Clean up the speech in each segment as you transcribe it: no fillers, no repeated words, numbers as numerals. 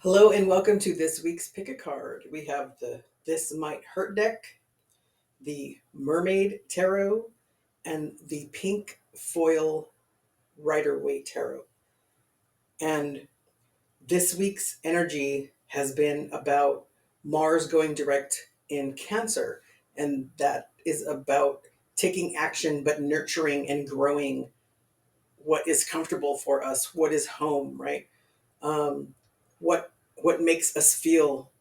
Hello and welcome to this week's Pick a Card. We have the This Might Hurt deck, the Mermaid Tarot, and the Pink Foil Rider-Waite Tarot. And this week's energy has been about Mars going direct in Cancer, and that is about taking action but nurturing and growing what is comfortable for us, what is home, right? Um, what makes us feel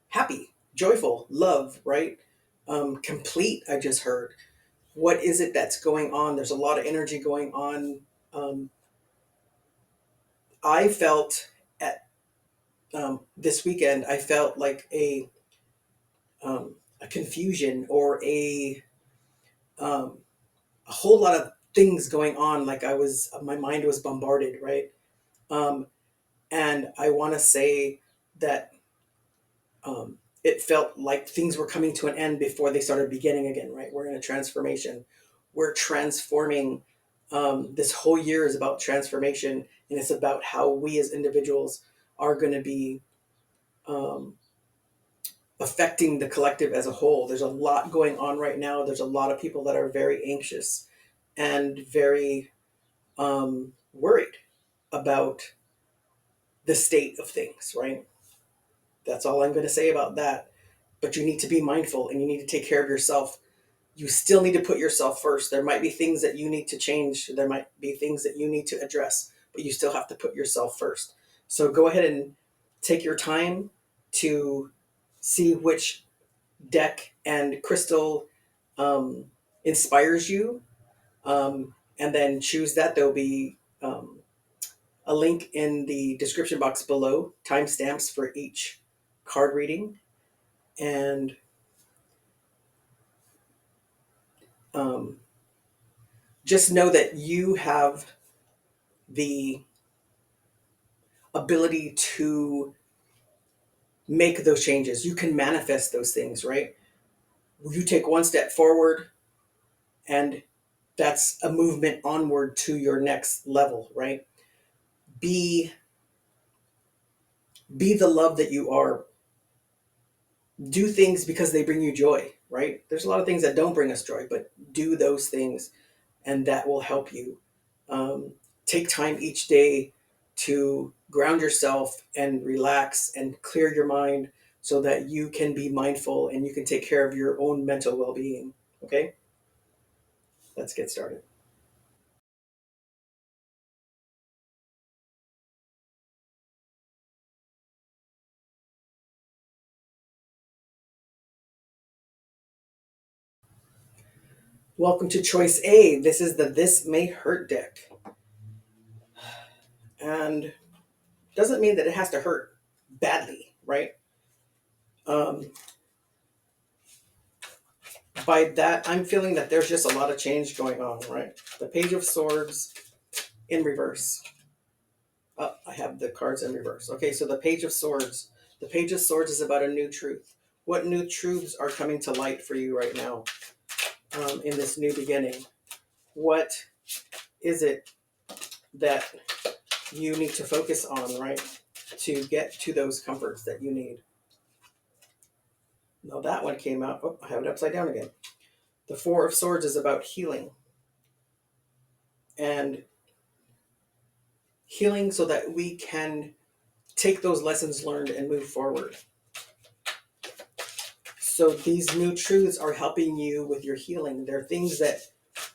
happy, joyful, love, right? Complete, I just heard. What is it that's going on? There's a lot of energy going on. Um, I felt at this weekend, I felt like a confusion or um, a whole lot of things going on. Like my mind was bombarded, right? Um, and I want to say that it felt like things were coming to an end before they started beginning again, right? We're in a transformation. We're transforming. This whole year is about transformation, and it's about how we as individuals are going to be um, affecting the collective as a whole. There's a lot going on right now. There's a lot of people that are very anxious and very worried about the state of things, right? That's all I'm going to say about that. But you need to be mindful and you need to take care of yourself. You still need to put yourself first. There might be things that you need to change. There might be things that you need to address, but you still have to put yourself first. So go ahead and take your time to see which deck and crystal inspires you, and then choose that. There'll be a link in the description box below, timestamps for each card reading. And um, just know that you have the ability to make those changes. You can manifest those things, right? You take one step forward, and that's a movement onward to your next level, right? Be be the love that you are. Do things because they bring you joy, right? There's a lot of things that don't bring us joy, but do those things, and that will help you. Um, Take time each day to ground yourself and relax and clear your mind so that you can be mindful and you can take care of your own mental well-being. Okay, let's get started. Welcome to choice A. This is the This May Hurt deck, and doesn't mean that it has to hurt badly, right? um, by that, I'm feeling that there's just a lot of change going on, right? The Page of Swords in reverse. Oh, I have the cards in reverse. Okay, so the Page of Swords. The Page of Swords is about a new truth. What new truths are coming to light for you right now, in this new beginning? What is it that you need to focus on, right, to get to those comforts that you need? Now that one came out. Oh, I have it upside down again. The Four of Swords is about healing, and healing so that we can take those lessons learned and move forward. So these new truths are helping you with your healing. They're things that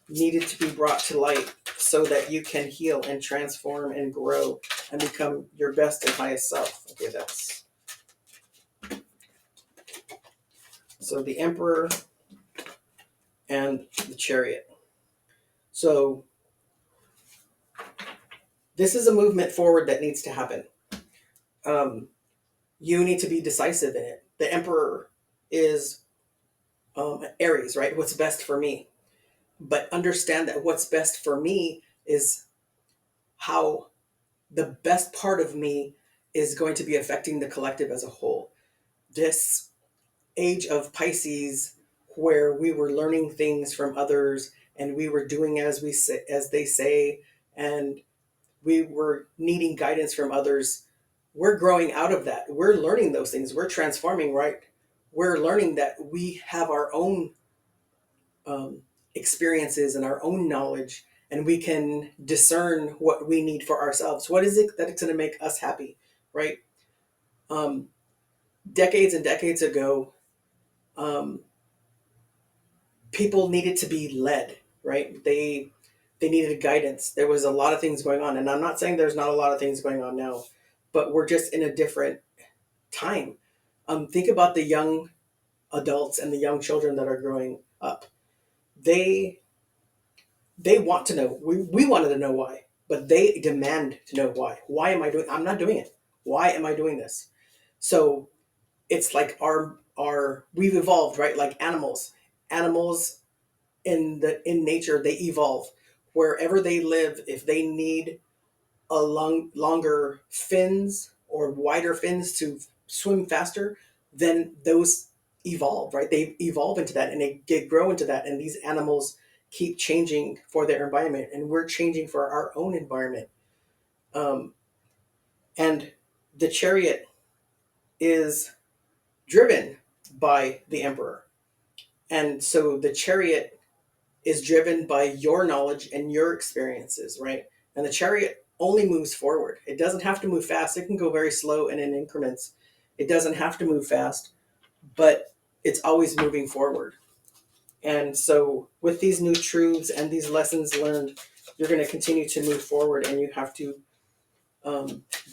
needed to be brought to light so that you can heal and transform and grow and become your best and highest self. Okay, that's so the Emperor and the Chariot. So this is a movement forward that needs to happen. Um, you need to be decisive in it. The Emperor is Aries, right? What's best for me? But understand that what's best for me is how the best part of me is going to be affecting the collective as a whole. This age of Pisces, where we were learning things from others and we were doing as we say, as they say, and we were needing guidance from others, we're growing out of that. We're learning those things. We're transforming, right? We're learning that we have our own um, experiences and our own knowledge, and we can discern what we need for ourselves. What is it that it's going to make us happy, right? Um, Decades and decades ago, um, people needed to be led, right? They needed guidance. There was a lot of things going on, and I'm not saying there's not a lot of things going on now, but we're just in a different time. Think about the young adults and the young children that are growing up. They they want to know. We wanted to know why, but they demand to know why. Why am I doing? I'm not doing it. Why am I doing this? So it's like our we've evolved, right? Like animals. Animals in nature, they evolve. Wherever they live, if they need a longer fins or wider fins to swim faster, then those evolve, right? They evolve into that and they grow into that. And these animals keep changing for their environment, and we're changing for our own environment. Um, and the chariot is driven by the emperor. And so the chariot is driven by your knowledge and your experiences, right? And the chariot only moves forward. It doesn't have to move fast. It can go very slow and in increments. It doesn't have to move fast, but it's always moving forward. And so, with these new truths and these lessons learned, you're going to continue to move forward, and you have to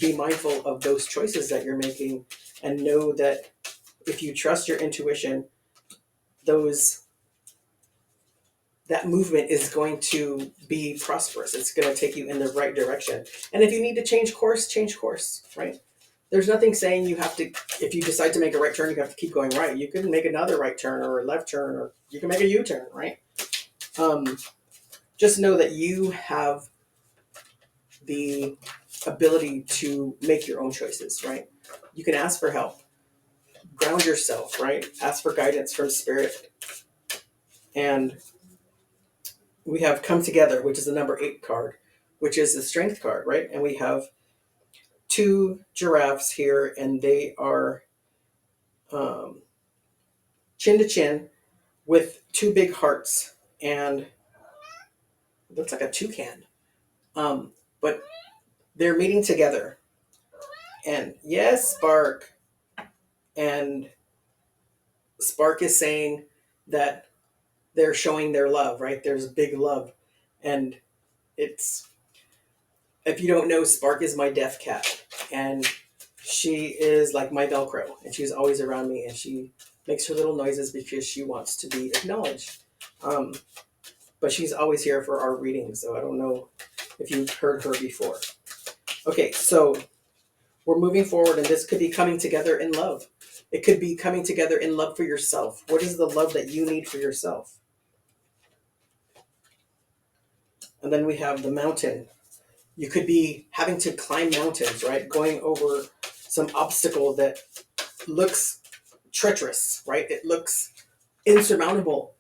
be mindful of those choices that you're making, and know that if you trust your intuition, those that movement is going to be prosperous. It's going to take you in the right direction. And if you need to change course, right? There's nothing saying you have to, if you decide to make a right turn, you have to keep going right. You can make another right turn or a left turn, or you can make a U-turn, right? Um, just know that you have the ability to make your own choices, right? You can ask for help, ground yourself, right? Ask for guidance from spirit. And we have come together, which is the number 8 card, which is the strength card, right? And we have 2 giraffes here, and they are um, chin to chin with 2 big hearts, and it looks like a toucan. But they're meeting together, and yes, Spark. And Spark is saying that they're showing their love, right? There's big love, and it's, if you don't know, Spark is my deaf cat, and she is like my Velcro, and she's always around me, and she makes her little noises because she wants to be acknowledged. Um, but she's always here for our readings, so I don't know if you've heard her before. Okay, so we're moving forward, and this could be coming together in love. It could be coming together in love for yourself. What is the love that you need for yourself? And then we have the mountain. You could be having to climb mountains, right? Going over some obstacle that looks treacherous, right? It looks insurmountable.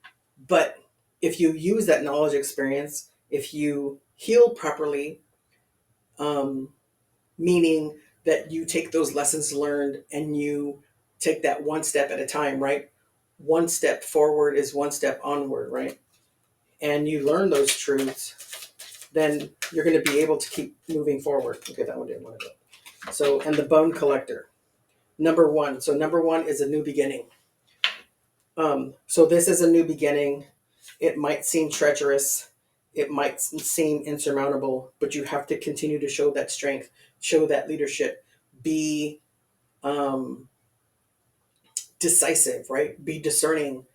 But if you use that knowledge experience, if you heal properly, um, meaning that you take those lessons learned and you take that one step at a time, right? One step forward is one step onward, right? And you learn those truths, then you're going to be able to keep moving forward. Okay, that one didn't want to go. So, and the bone collector, number 1. So number 1 is a new beginning. So this is a new beginning. It might seem treacherous. It might seem insurmountable, but you have to continue to show that strength, show that leadership, be um, decisive, right? Be discerning.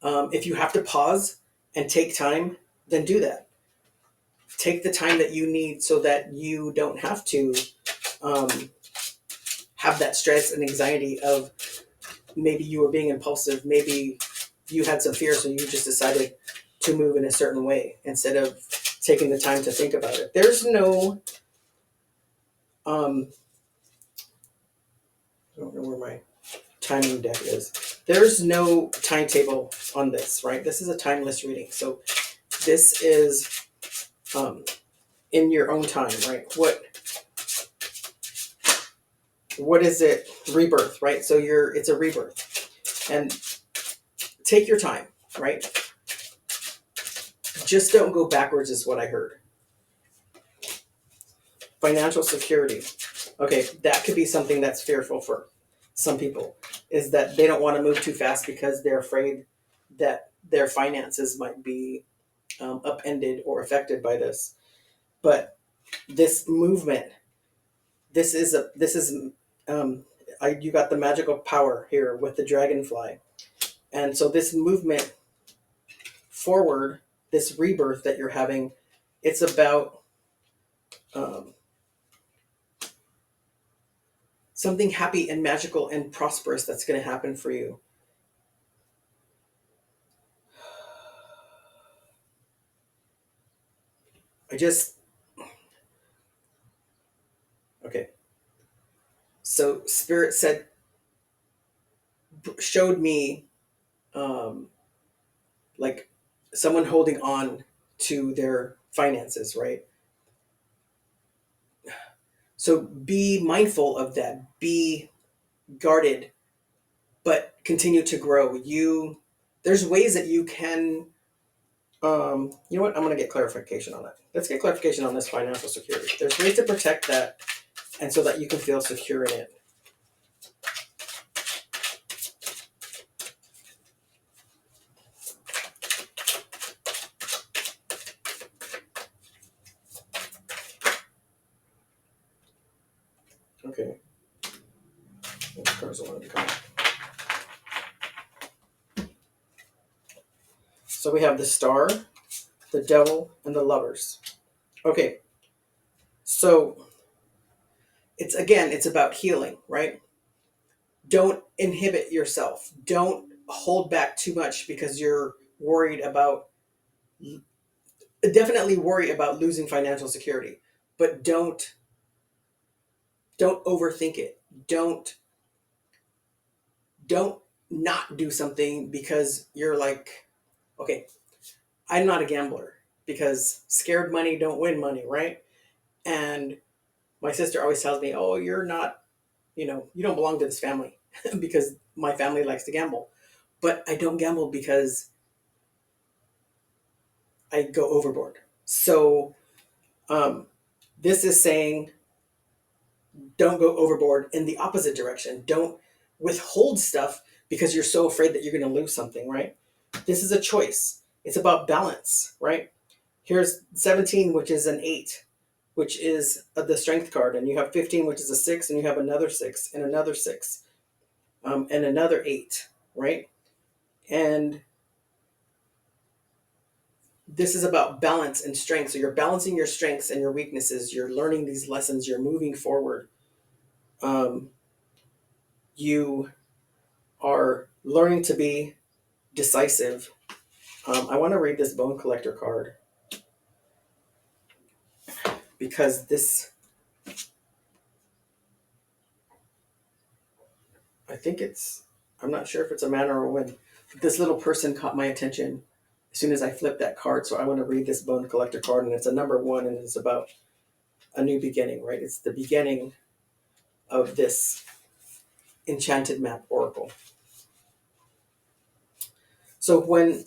If you have to pause and take time, then do that. Take the time that you need so that you don't have to um, have that stress and anxiety of maybe you were being impulsive, maybe you had some fear, so you just decided to move in a certain way instead of taking the time to think about it. There's no, I don't know where my timing deck is. There's no timetable on this, right? This is a timeless reading. So this is in your own time, right? what is it? Rebirth, right? So it's a rebirth. And take your time, right? Just don't go backwards is what I heard. Financial security. Okay, that could be something that's fearful for some people, is that they don't want to move too fast because they're afraid that their finances might be upended or affected by this. But this movement, um, you got the magical power here with the dragonfly. And so this movement forward, this rebirth that you're having, it's about um, something happy and magical and prosperous that's going to happen for you. I just, okay. So Spirit showed me um, like someone holding on to their finances, right? So be mindful of that. Be guarded, but continue to grow. There's ways that you can. You know what? I'm going to get clarification on that. Let's get clarification on this financial security. There's ways to protect that, and so that you can feel secure in it. Okay. What cards I wanted to come up. So we have the Star, the Devil, and the Lovers. Okay. So it's about healing, right? Don't inhibit yourself. Don't hold back too much because you're worried about, definitely worry about losing financial security, but don't overthink it. Don't not do something because you're like, okay, I'm not a gambler because scared money don't win money, right? And my sister always tells me, oh, you're not, you don't belong to this family because my family likes to gamble. But I don't gamble because I go overboard. So um, this is saying don't go overboard in the opposite direction. Don't withhold stuff because you're so afraid that you're going to lose something, right? This is a choice. It's about balance, right? Here's 17, which is an 8, which is the strength card. And you have 15, which is a 6, and you have another 6, and another 6, and another 8, right? And this is about balance and strength. So you're balancing your strengths and your weaknesses. You're learning these lessons. You're moving forward. You are learning to be decisive. I want to read this Bone Collector card because I think I'm not sure if it's a man or a woman. This little person caught my attention as soon as I flipped that card. So I want to read this Bone Collector card, and it's a number 1, and it's about a new beginning, right? It's the beginning of this enchanted map oracle. So when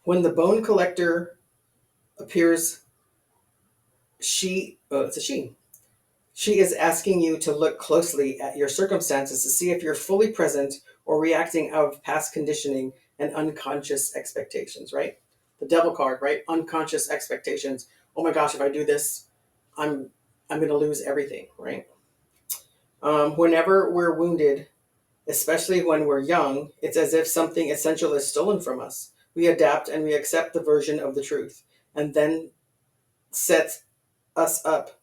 the Bone Collector appears, it's a she. She is asking you to look closely at your circumstances to see if you're fully present or reacting out of past conditioning and unconscious expectations, right? The Devil card, right? Unconscious expectations. Oh my gosh, if I do this, I'm going to lose everything, right? Whenever we're wounded, especially when we're young, it's as if something essential is stolen from us. We adapt and we accept the version of the truth, and then sets us up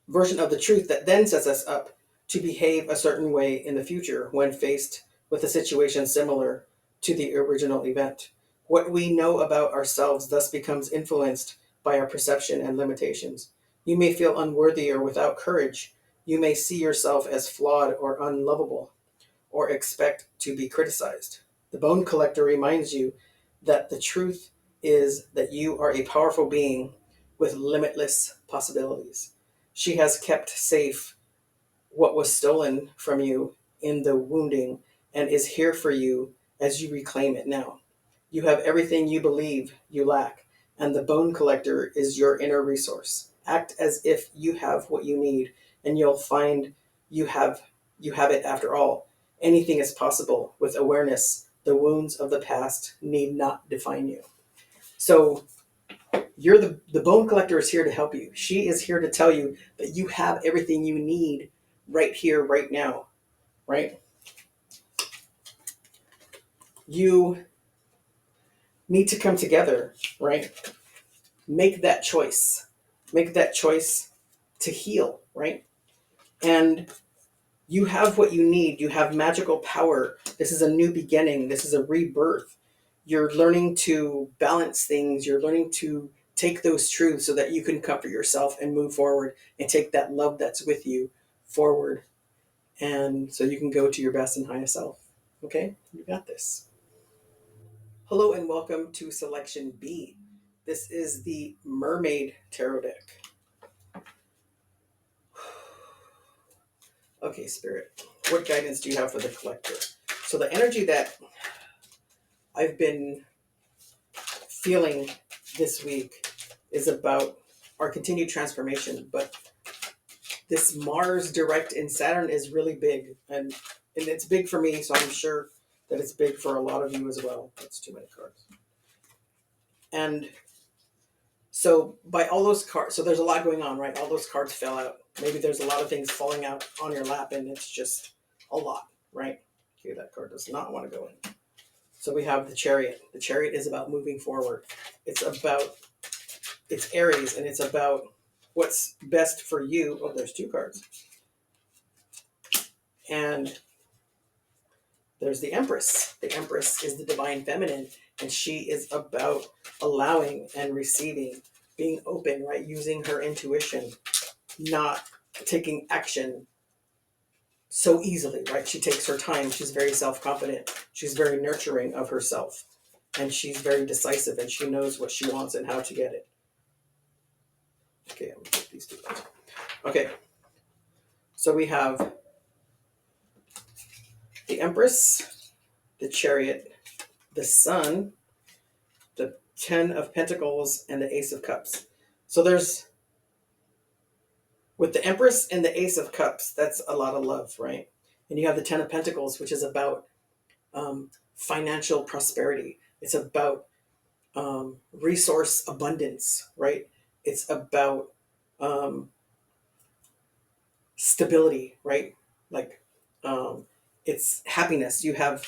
version of the truth that then sets us up to behave a certain way in the future when faced with a situation similar to the original event. What we know about ourselves thus becomes influenced by our perception and limitations. You may feel unworthy or without courage. You may see yourself as flawed or unlovable, or expect to be criticized. The Bone Collector reminds you that the truth is that you are a powerful being with limitless possibilities. She has kept safe what was stolen from you in the wounding and is here for you as you reclaim it now. You have everything you believe you lack, and the bone collector is your inner resource. Act as if you have what you need, and you'll find you have you have it after all. Anything is possible with awareness. The wounds of the past need not define you. So you're the bone collector is here to help you. She is here to tell you that you have everything you need right here, right now, right? You need to come together, right? Make that choice. Make that choice to heal, right? And you have what you need. You have magical power. This is a new beginning. This is a rebirth. You're learning to balance things. You're learning to take those truths so that you can comfort yourself and move forward and take that love that's with you forward. And so you can go to your best and highest self. Okay? You got this. Hello and welcome to Selection B. This is the Mermaid Tarot deck. Okay, Spirit, what guidance do you have for the collector? So the energy that I've been feeling this week is about our continued transformation, but this Mars direct in Saturn is really big, and it's big for me, so I'm sure that it's big for a lot of you as well. That's too many cards. And so by all those cards, so there's a lot going on, right? All those cards fell out. Maybe there's a lot of things falling out on your lap, and it's just a lot, right? Okay, that card does not want to go in. So we have the Chariot. The Chariot is about moving forward. It's Aries, and it's about what's best for you. Oh, there's two cards. And there's the Empress. The Empress is the divine feminine, and she is about allowing and receiving, being open, right? Using her intuition, not taking action so easily, right? She takes her time. She's very self-confident. She's very nurturing of herself, and she's very decisive, and she knows what she wants and how to get it. Okay, I'm gonna take these two cards. Okay, so we have the Empress, the Chariot, the Sun, the Ten of Pentacles, and the Ace of Cups. So there's, with the Empress and the Ace of Cups, that's a lot of love, right? And you have the Ten of Pentacles, which is about financial prosperity. It's about resource abundance, right? It's about stability, right? Like it's happiness. You have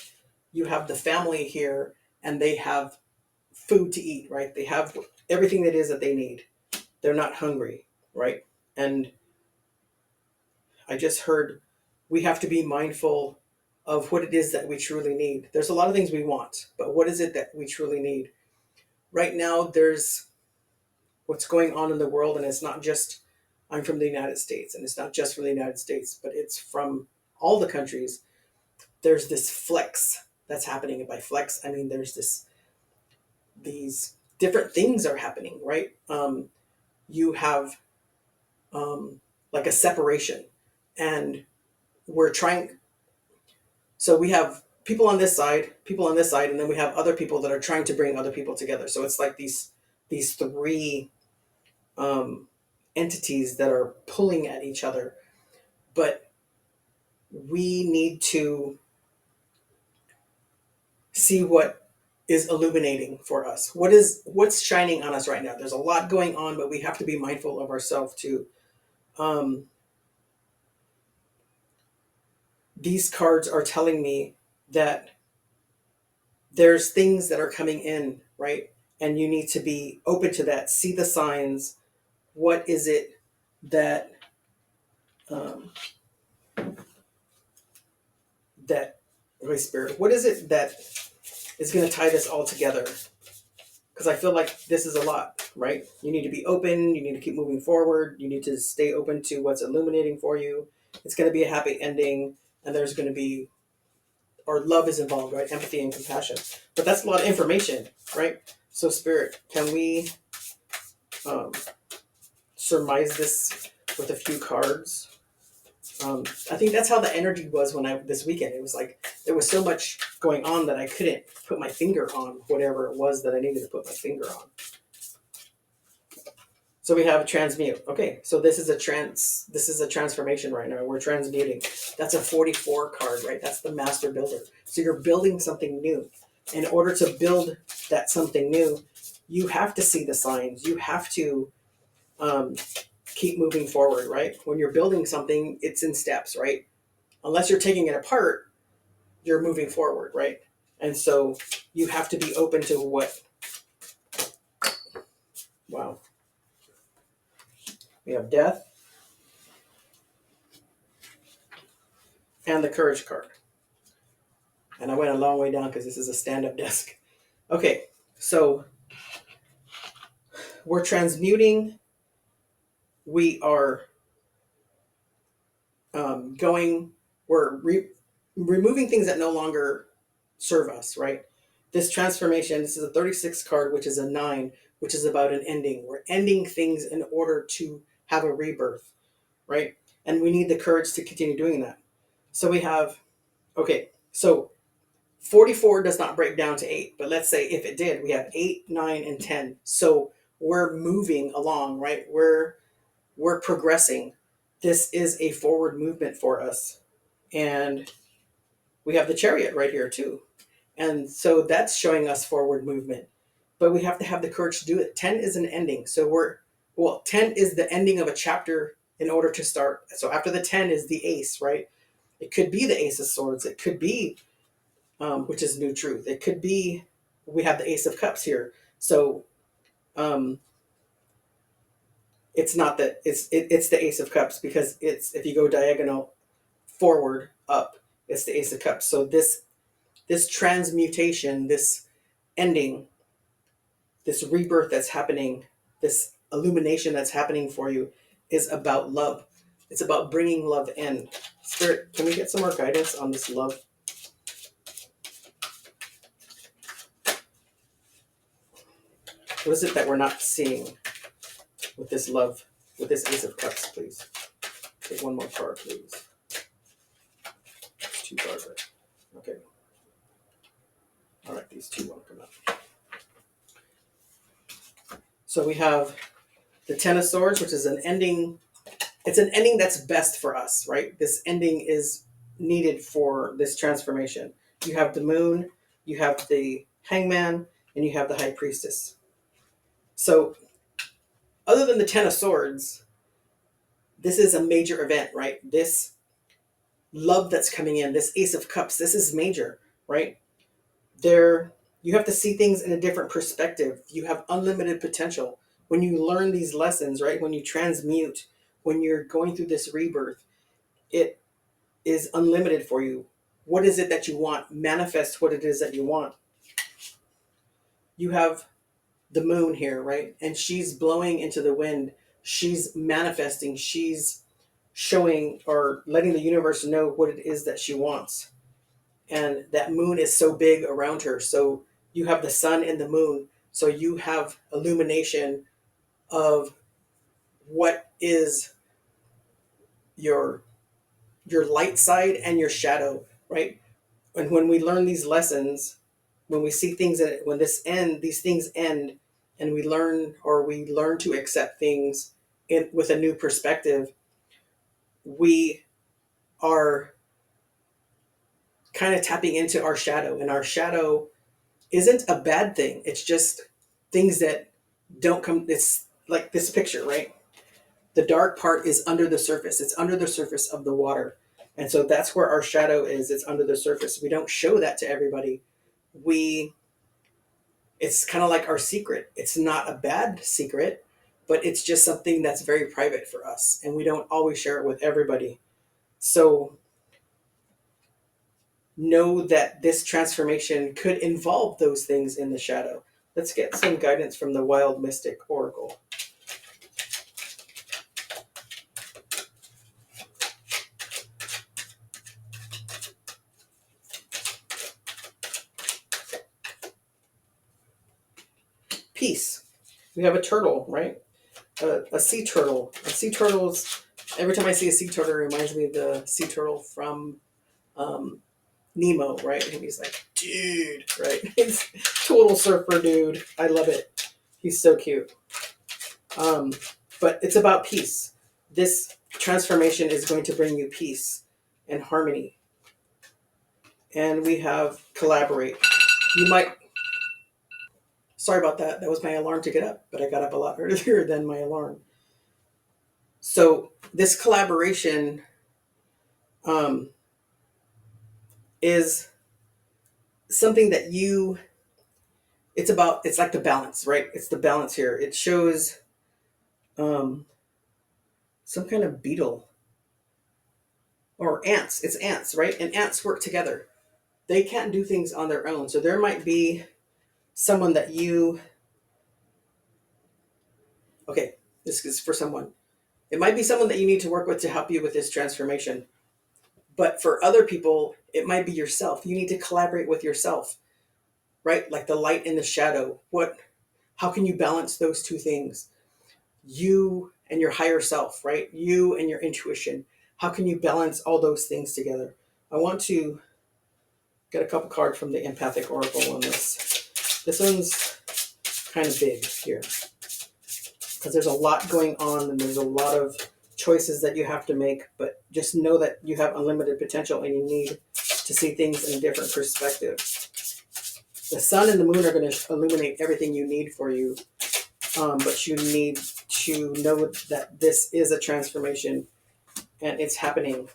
the family here, and they have food to eat, right? They have everything that is that they need. They're not hungry, right? And I just heard we have to be mindful of what it is that we truly need. There's a lot of things we want, but what is it that we truly need? Right now, there's what's going on in the world, and it's not just, I'm from the United States, and it's not just from the United States, but it's from all the countries. There's this flex that's happening. And by flex, I mean there's these different things are happening, right? You have like a separation, and we're trying. So we have people on this side, and then we have other people that are trying to bring other people together. So it's like these three entities that are pulling at each other, but we need to see what is illuminating for us. What's shining on us right now? There's a lot going on, but we have to be mindful of ourselves too. These cards are telling me that there's things that are coming in, right? And you need to be open to that. See the signs. What is it that that Holy Spirit? What is it that is going to tie this all together? Because I feel like this is a lot, right? You need to be open. You need to keep moving forward. You need to stay open to what's illuminating for you. It's going to be a happy ending, and there's going to be, or love is involved, right? Empathy and compassion. But that's a lot of information, right? So Spirit, can we surmise this with a few cards. I think that's how the energy was this weekend. It was like there was so much going on that I couldn't put my finger on whatever it was that I needed to put my finger on. So we have transmute. Okay, so this is a transformation right now. We're transmuting. That's a 44 card, right? That's the master builder. So you're building something new. In order to build that something new, you have to see the signs. You have to keep moving forward, right? When you're building something, it's in steps, right? Unless you're taking it apart, you're moving forward, right? And so you have to be open to what. Wow. We have death and the courage card. And I went a long way down because this is a stand-up desk. Okay, so we're transmuting. We are we're removing things that no longer serve us, right? This transformation, this is a 36 card, which is a 9, which is about an ending. We're ending things in order to have a rebirth, right? And we need the courage to continue doing that. So we have, okay, so 44 does not break down to 8, but let's say if it did, we have 8, 9, and 10. So we're moving along, right? We're progressing. This is a forward movement for us. And we have the chariot right here too. And so that's showing us forward movement. But we have to have the courage to do it. 10 is an ending. So 10 is the ending of a chapter in order to start. So after the 10 is the ace, right? It could be the ace of swords. It could be, which is new truth. It could be, we have the ace of cups here. So it's not that, it's the ace of cups because it's, if you go diagonal forward, up, it's the ace of cups. So this transmutation, this ending, this rebirth that's happening, this illumination that's happening for you is about love. It's about bringing love in. Spirit, can we get some more guidance on this love? What is it that we're not seeing with this love, with this ace of cups, please? Take one more card, please. 2 cards, right? Okay. All right, these 2 won't come up. So we have the 10 of swords, which is an ending. It's an ending that's best for us, right? This ending is needed for this transformation. You have the moon, you have the hangman, and you have the high priestess. So other than the 10 of swords, this is a major event, right? This love that's coming in, this ace of cups, this is major, right? You have to see things in a different perspective. You have unlimited potential. When you learn these lessons, right? When you transmute, when you're going through this rebirth, it is unlimited for you. What is it that you want? Manifest what it is that you want. You have the moon here, right? And she's blowing into the wind. She's manifesting. She's showing or letting the universe know what it is that she wants. And that moon is so big around her. So you have the sun and the moon. So you have illumination of what is your light side and your shadow, right? And when we learn these lessons, when we see things that when these things end, and we learn to accept things with a new perspective, we are kind of tapping into our shadow, and our shadow isn't a bad thing. It's just things that don't come. It's like this picture, right? The dark part is under the surface. It's under the surface of the water. And so that's where our shadow is. It's under the surface. We don't show that to everybody. It's kind of like our secret. It's not a bad secret, but it's just something that's very private for us. And we don't always share it with everybody. So know that this transformation could involve those things in the shadow. Let's get some guidance from the Wild Mystic Oracle. Peace. We have a turtle, right? A sea turtle. A sea turtle's Every time I see a sea turtle, it reminds me of the sea turtle from um, Nemo, right? And he's like, dude, right? He's total surfer dude. I love it. He's so cute. Um, but it's about peace. This transformation is going to bring you peace and harmony. And we have collaborate. You might, sorry about that. That was my alarm to get up, but I got up a lot earlier than my alarm. So this collaboration um, is something that it's like the balance, right? It's the balance here. It shows um, some kind of beetle or ants. It's ants, right? And ants work together. They can't do things on their own. So there might be someone that okay, this is for someone. It might be someone that you need to work with to help you with this transformation. But for other people, it might be yourself. You need to collaborate with yourself, right? Like the light and the shadow. How can you balance those two things? You and your higher self, right? You and your intuition. How can you balance all those things together? I want to get a couple cards from the empathic oracle on this. This one's kind of big here because there's a lot going on and there's a lot of choices that you have to make, but just know that you have unlimited potential and you need to see things in a different perspective. The sun and the moon are going to illuminate everything you need for you, but you need to know that this is a transformation and it's happening,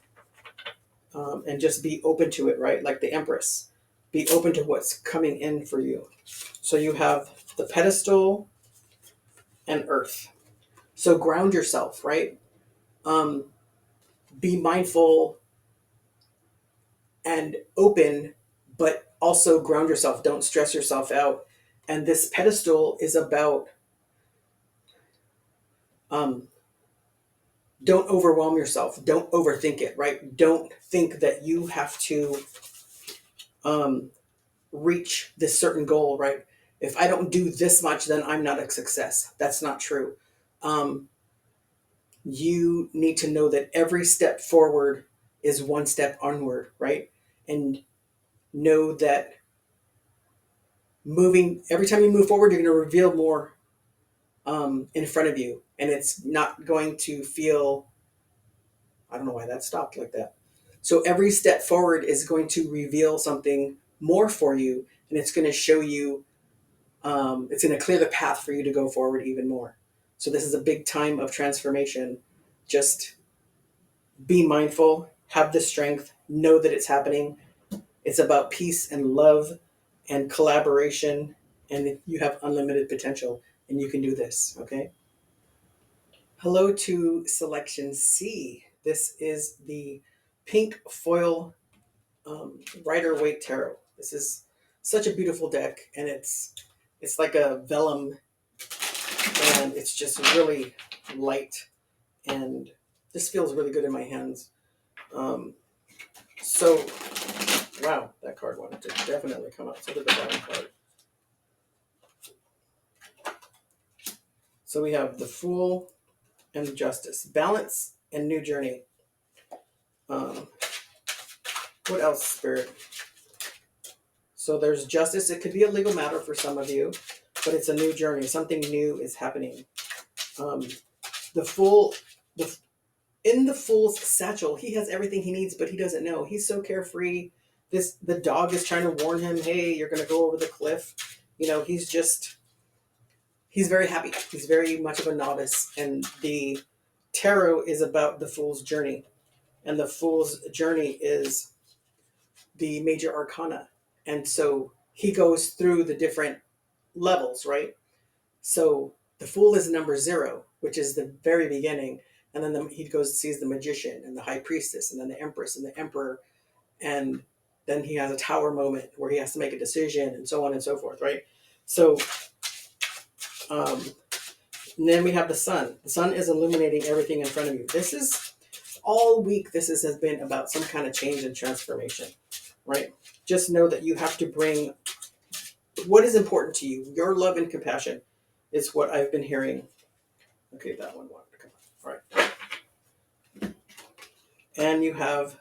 and just be open to it, right? Like the Empress, be open to what's coming in for you. So you have the pedestal and earth. So ground yourself, right? Um, be mindful and open, but also ground yourself. Don't stress yourself out. And this pedestal is about um, don't overwhelm yourself. Don't overthink it, right? Don't think that you have to um, reach this certain goal, right? If I don't do this much, then I'm not a success. That's not true. Um, you need to know that every step forward is one step onward, right? And know that every time you move forward, you're going to reveal more in front of you. And it's not going to feel, I don't know why that stopped like that. So every step forward is going to reveal something more for you. And it's going to show you, it's going to clear the path for you to go forward even more. So this is a big time of transformation. Just be mindful, have the strength, know that it's happening. It's about peace and love and collaboration, and you have unlimited potential, and you can do this, okay? Hello to selection C. This is the pink foil Rider Waite Tarot. This is such a beautiful deck, and it's like a vellum, and it's just really light, and this feels really good in my hands. Um, so, wow, that card wanted to definitely come out. So did the bottom card. So we have the Fool and the Justice, balance and new journey. Um, what else, Spirit? So there's justice. It could be a legal matter for some of you, but it's a new journey. Something new is happening. Um, the Fool, in the Fool's satchel, he has everything he needs, but he doesn't know. He's so carefree. The dog is trying to warn him, hey, you're going to go over the cliff. He's very happy. He's very much of a novice. And the tarot is about the Fool's journey. And the Fool's journey is the major arcana. And so he goes through the different levels, right? So the Fool is number 0, which is the very beginning. And then he goes sees the magician and the high priestess and then the empress and the emperor. And then he has a tower moment where he has to make a decision and so on and so forth, right? So and then we have the sun. The sun is illuminating everything in front of you. This is all week. Has been about some kind of change and transformation, right? Just know that you have to bring what is important to you. Your love and compassion is what I've been hearing. Okay, that one wanted to come on. All right. and you have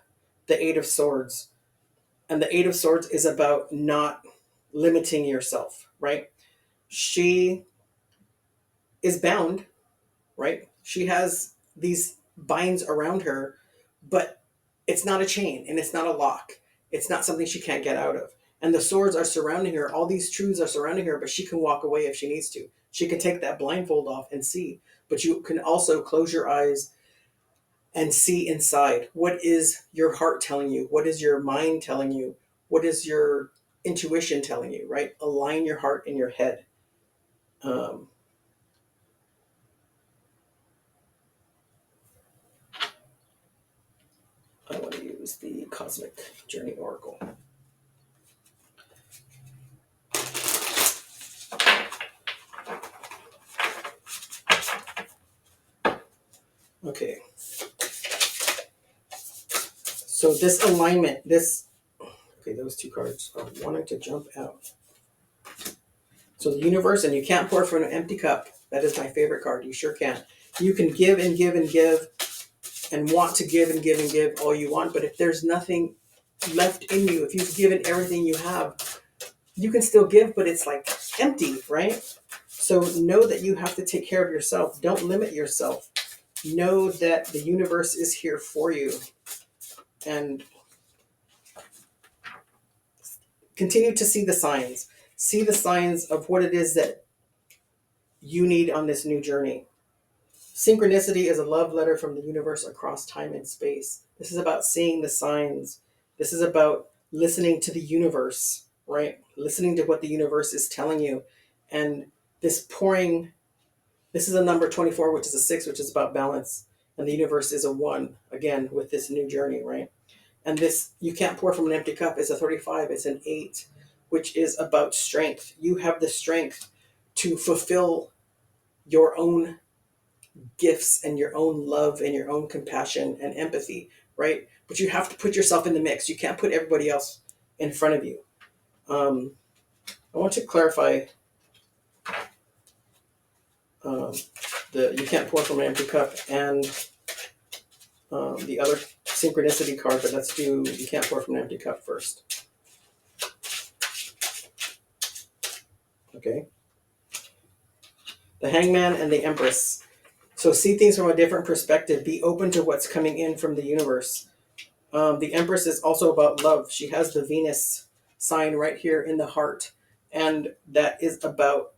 the Eight of Swords. And the Eight of Swords is about not limiting yourself, right? She is bound, right? She has these binds around her, but it's not a chain and it's not a lock. It's not something she can't get out of. And the swords are surrounding her. All these truths are surrounding her, but she can walk away if she needs to. She can take that blindfold off and see. But you can also close your eyes and see inside. What is your heart telling you? What is your mind telling you? What is your intuition telling you, right? Align your heart and your head. Um, I want to use the Cosmic Journey Oracle. Okay. So this alignment, okay, those two cards are wanting to jump out. So the universe, and you can't pour from an empty cup. That is my favorite card. You sure can. You can give and give and give and want to give and give and give all you want, but if there's nothing left in you, if you've given everything you have, you can still give, but it's like empty, right? So know that you have to take care of yourself. Don't limit yourself. Know that the universe is here for you. And continue to see the signs. See the signs of what it is that you need on this new journey. Synchronicity is a love letter from the universe across time and space. This is about seeing the signs. This is about listening to the universe, right? Listening to what the universe is telling you. And this pouring, this is a number 24, which is a 6, which is about balance. And the universe is a 1, again, with this new journey, right? And this, you can't pour from an empty cup, is a 35, it's an 8, which is about strength. You have the strength to fulfill your own gifts and your own love and your own compassion and empathy, right? But you have to put yourself in the mix. You can't put everybody else in front of you. I want to clarify the you can't pour from an empty cup and the other synchronicity card, but let's do you can't pour from an empty cup first. Okay. The Hangman and the Empress. So see things from a different perspective. Be open to what's coming in from the universe. The Empress is also about love. She has the Venus sign right here in the heart. And that is about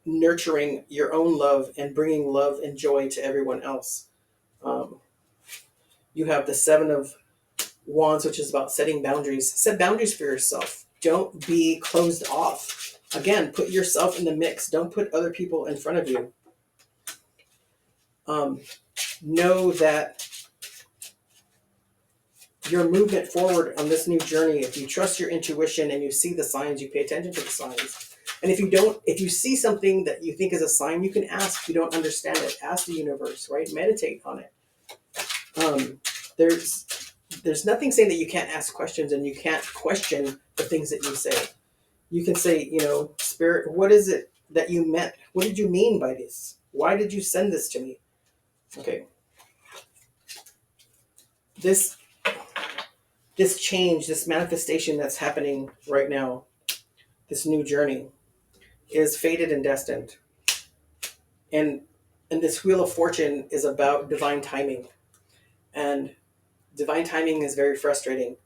nurturing your own love and bringing love and joy to everyone else. You have the Seven of Wands, which is about setting boundaries. Set boundaries for yourself. Don't be closed off. Again, put yourself in the mix. Don't put other people in front of you. Know that your movement forward on this new journey, if you trust your intuition and you see the signs, you pay attention to the signs. And if you see something that you think is a sign, you can ask. If you don't understand it, ask the universe, right? Meditate on it. There's nothing saying that you can't ask questions and you can't question the things that you say. You can say, Spirit, what is it that you meant? What did you mean by this? Why did you send this to me? Okay. This change, this manifestation that's happening right now, this new journey, is fated and destined. And this Wheel of Fortune is about divine timing. And divine timing is very frustrating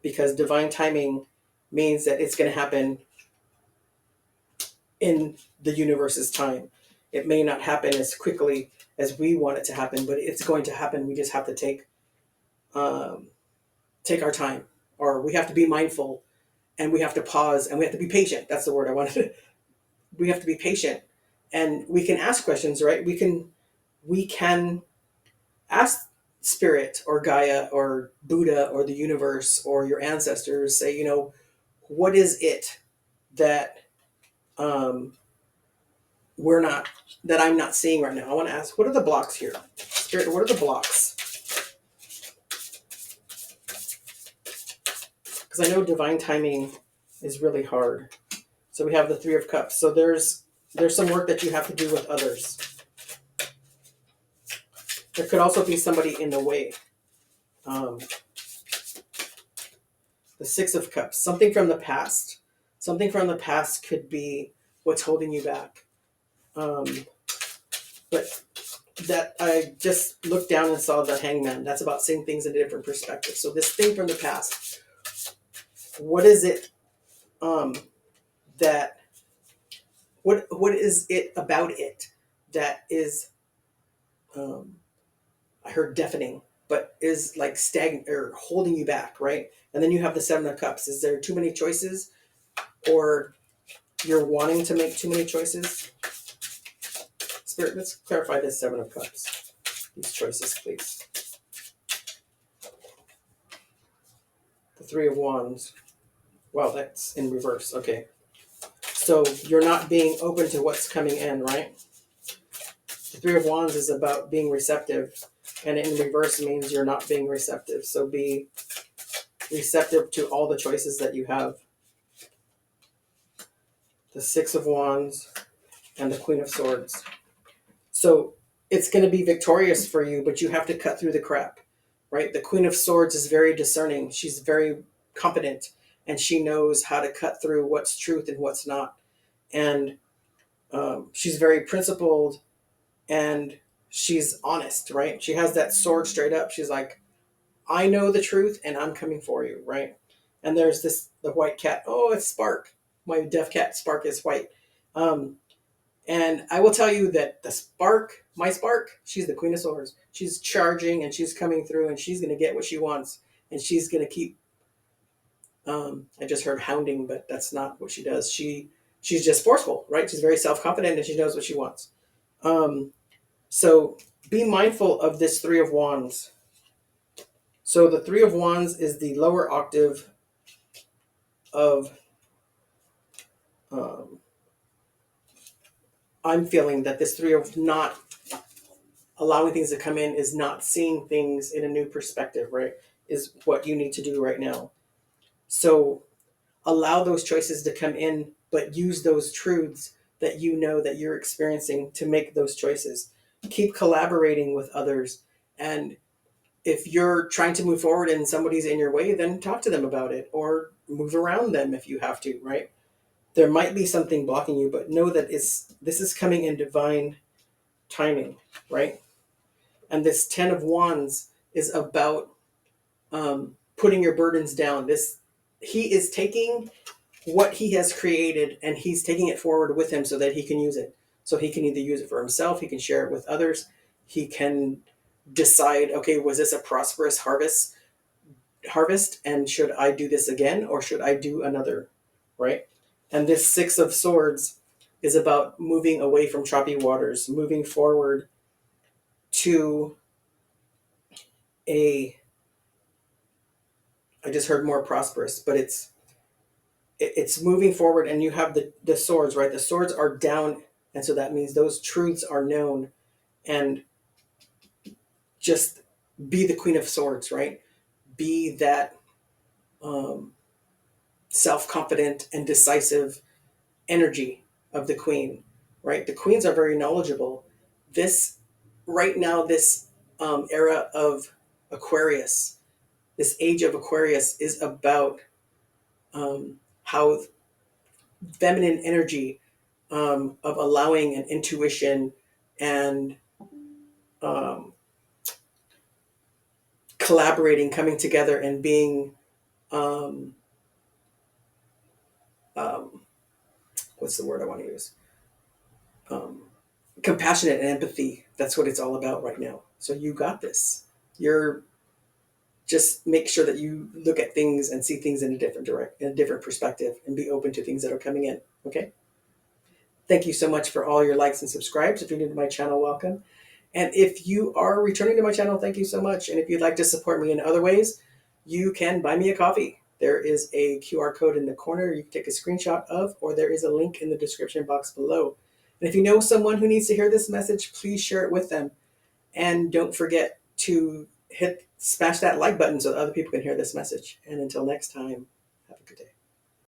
because divine timing means that it's going to happen in the universe's time. It may not happen as quickly as we want it to happen, but it's going to happen. We just have to take our time, or we have to be mindful, and we have to pause, and we have to be patient. That's the word I wanted. We have to be patient, and we can ask questions, right? We can ask Spirit or Gaia or Buddha or the universe or your ancestors, say, what is it that I'm not seeing right now? I want to ask, what are the blocks here? Spirit, what are the blocks? Because I know divine timing is really hard. So we have the Three of Cups. So there's some work that you have to do with others. There could also be somebody in the way. Um, the Six of Cups, something from the past. Something from the past could be what's holding you back. But that I just looked down and saw the Hangman. That's about seeing things in a different perspective. So this thing from the past, what is it that what is it about it that is I heard deafening, but is like stagnant or holding you back, right? And then you have the Seven of Cups. Is there too many choices, or you're wanting to make too many choices? Spirit, let's clarify this Seven of Cups. These choices, please. The Three of Wands. Wow, that's in reverse. Okay. So you're not being open to what's coming in, right? The Three of Wands is about being receptive, and in reverse means you're not being receptive. So be receptive to all the choices that you have. The Six of Wands and the Queen of Swords. So it's going to be victorious for you, but you have to cut through the crap, right? The Queen of Swords is very discerning. She's very competent, and she knows how to cut through what's truth and what's not. And she's very principled, and she's honest, right? She has that sword straight up. She's like, I know the truth, and I'm coming for you, right? And there's the white cat. Oh, it's Spark. My deaf cat Spark is white. And I will tell you that my Spark, she's the Queen of Swords. She's charging, and she's coming through, and she's going to get what she wants. And she's going to keep, I just heard hounding, but that's not what she does. She's just forceful, right? She's very self-confident, and she knows what she wants. So be mindful of this Three of Wands. So the Three of Wands is the lower octave of, I'm feeling that this three of not allowing things to come in is not seeing things in a new perspective, right? Is what you need to do right now. So allow those choices to come in, but use those truths that you know that you're experiencing to make those choices. Keep collaborating with others. And if you're trying to move forward and somebody's in your way, then talk to them about it or move around them if you have to, right? There might be something blocking you, but know that this is coming in divine timing, right? And this Ten of Wands is about putting your burdens down. He is taking what he has created, and he's taking it forward with him so that he can use it. So he can either use it for himself, he can share it with others, he can decide, okay, was this a prosperous harvest, and should I do this again, or should I do another, right? And this Six of Swords is about moving away from choppy waters, moving forward to I just heard more prosperous, but it's moving forward, and you have the swords, right? The swords are down, and so that means those truths are known, and just be the Queen of Swords, right? Be that self-confident and decisive energy of the Queen, right? The Queens are very knowledgeable. This right now, this era of Aquarius, this age of Aquarius is about how feminine energy of allowing an intuition and um, collaborating, coming together, and being um, um, what's the word I want to use? Um, Compassionate and empathy. That's what it's all about right now. So you got this. You're just make sure that you look at things and see things in a different perspective, and be open to things that are coming in. Okay. Thank you so much for all your likes and subscribes. If you're new to my channel, welcome. And if you are returning to my channel, thank you so much. And if you'd like to support me in other ways, you can buy me a coffee. There is a QR code in the corner you can take a screenshot of, or there is a link in the description box below. And if you know someone who needs to hear this message, please share it with them. And don't forget to smash that like button so that other people can hear this message. And until next time, have a good day.